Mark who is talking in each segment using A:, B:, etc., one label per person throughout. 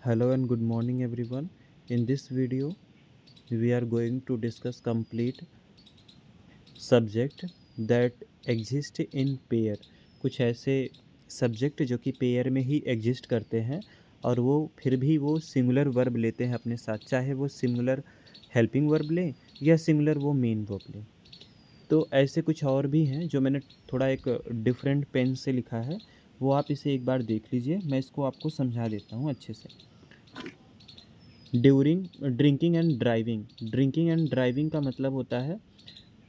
A: Hello and good morning everyone. In this video we are going to discuss complete subject that exist in pair. कुछ ऐसे subject जो कि pair में ही exist करते हैं और वो फिर भी वो सिंगुलर वर्ब लेते हैं अपने साथ, चाहे वो सिंगुलर हेल्पिंग वर्ब लें या सिंगुलर वो मेन वर्ब लें। तो ऐसे कुछ और भी हैं जो मैंने थोड़ा एक डिफरेंट पेन से लिखा है, वो आप इसे एक बार देख लीजिए। मैं इसको आपको समझा देता हूँ अच्छे से। ड्यूरिंग ड्रिंकिंग एंड ड्राइविंग का मतलब होता है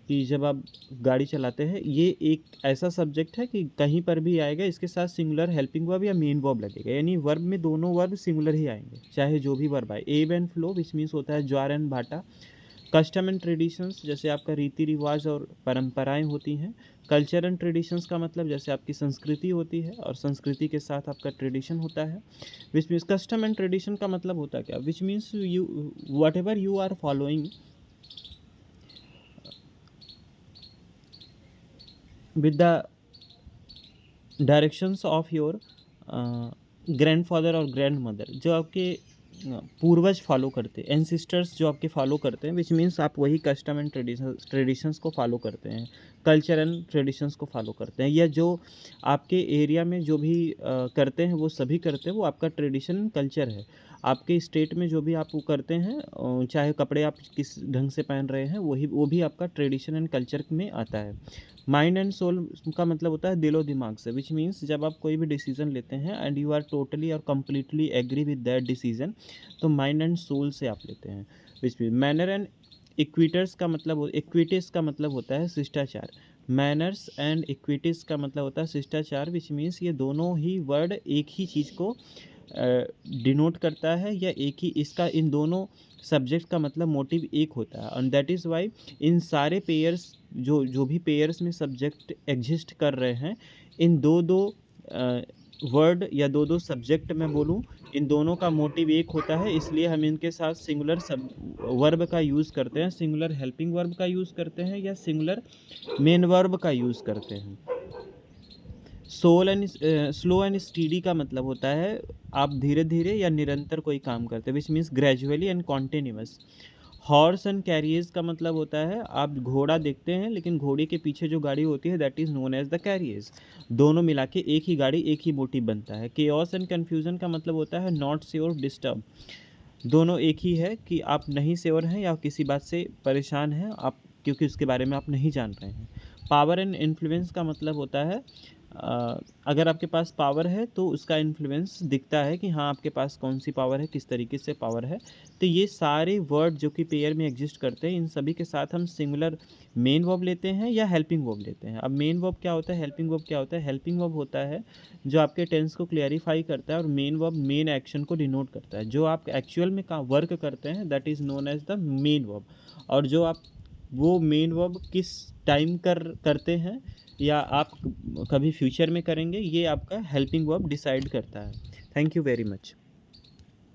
A: कि जब आप गाड़ी चलाते हैं, ये एक ऐसा सब्जेक्ट है कि कहीं पर भी आएगा, इसके साथ सिंगुलर हेल्पिंग वर्ब या मेन वर्ब लगेगा, यानी वर्ब में दोनों वर्ब सिंगुलर ही आएंगे, चाहे जो भी वर्ब आए। एब एंड फ्लो विच मीन्स होता है ज्वार एंड भाटा। कस्टम एंड ट्रेडिशंस जैसे आपका रीति रिवाज और परंपराएं होती हैं। कल्चर एंड ट्रेडिशंस का मतलब जैसे आपकी संस्कृति होती है और संस्कृति के साथ आपका ट्रेडिशन होता है। Which means custom and tradition का मतलब होता है क्या, which means you whatever you are following with the directions of your grandfather और ग्रैंड मदर, जो आपके पूर्वज फॉलो करते हैं, एंसिस्टर्स जो आपके फॉलो करते हैं, विच मीन्स आप वही कस्टम एंड ट्रेडिशंस को फॉलो करते हैं, कल्चर एंड ट्रेडिशंस को फॉलो करते हैं, या जो आपके एरिया में जो भी करते हैं वो सभी करते हैं, वो आपका ट्रेडिशन कल्चर है। आपके स्टेट में जो भी आप वो करते हैं, चाहे कपड़े आप किस ढंग से पहन रहे हैं, वो भी आपका ट्रेडिशन एंड कल्चर में आता है। माइंड एंड सोल का मतलब होता है दिलो दिमाग से, विच मीन्स जब आप कोई भी डिसीजन लेते हैं एंड यू आर टोटली और completely agree with that decision, तो माइंड एंड सोल से आप लेते हैं। Which mean manner and equities का मतलब होता है शिष्टाचार। मैनर्स एंड इक्विटीज़ का मतलब होता है शिष्टाचार, विच मीन्स ये दोनों ही वर्ड एक ही चीज़ को डिनोट करता है, या एक ही इसका, इन दोनों सब्जेक्ट का मतलब मोटिव एक होता है। एंड दैट इज़ वाई इन सारे पेयर्स, जो भी पेयर्स में सब्जेक्ट एग्जिस्ट कर रहे हैं, इन दो दो वर्ड या दो दो सब्जेक्ट मैं बोलूँ, इन दोनों का मोटिव एक होता है, इसलिए हम इनके साथ सिंगुलर सब वर्ब का यूज़ करते हैं, सिंगुलर हेल्पिंग वर्ब का यूज़ करते हैं, या सिंगुलर मेन वर्ब का यूज़ करते हैं। स्लो एंड स्टीडी का मतलब होता है आप धीरे धीरे या निरंतर कोई काम करते हैं, which means gradually and continuous. Horse and carriers का मतलब होता है आप घोड़ा देखते हैं, लेकिन घोड़े के पीछे जो गाड़ी होती है that is known as the carriers. दोनों मिला के एक ही गाड़ी, एक ही मोटिव बनता है। केओस एंड कन्फ्यूजन का मतलब होता है नॉट श्योर, डिस्टर्ब। दोनों एक ही है कि आप नहीं श्योर हैं या किसी बात से परेशान हैं आप, क्योंकि उसके बारे में आप नहीं जान रहे हैं। पावर एंड इन्फ्लुएंस का मतलब होता है अगर आपके पास पावर है तो उसका इन्फ्लुएंस दिखता है कि हाँ आपके पास कौन सी पावर है, किस तरीके से पावर है। तो ये सारे वर्ड जो कि पेयर में एग्जिस्ट करते हैं, इन सभी के साथ हम सिंगुलर मेन वर्ब लेते हैं या हेल्पिंग वर्ब लेते हैं। अब मेन वर्ब क्या होता है, हेल्पिंग वर्ब क्या होता है? हेल्पिंग वर्ब होता है जो आपके टेंस को क्लियरिफाई करता है, और मेन वर्ब मेन एक्शन को डिनोट करता है। जो आप एक्चुअल में वर्क करते हैं that is known as the main verb, और जो आप वो मेन वर्ब किस टाइम करते हैं या आप कभी फ्यूचर में करेंगे, ये आपका हेल्पिंग वर्ब डिसाइड करता है। Thank you very much.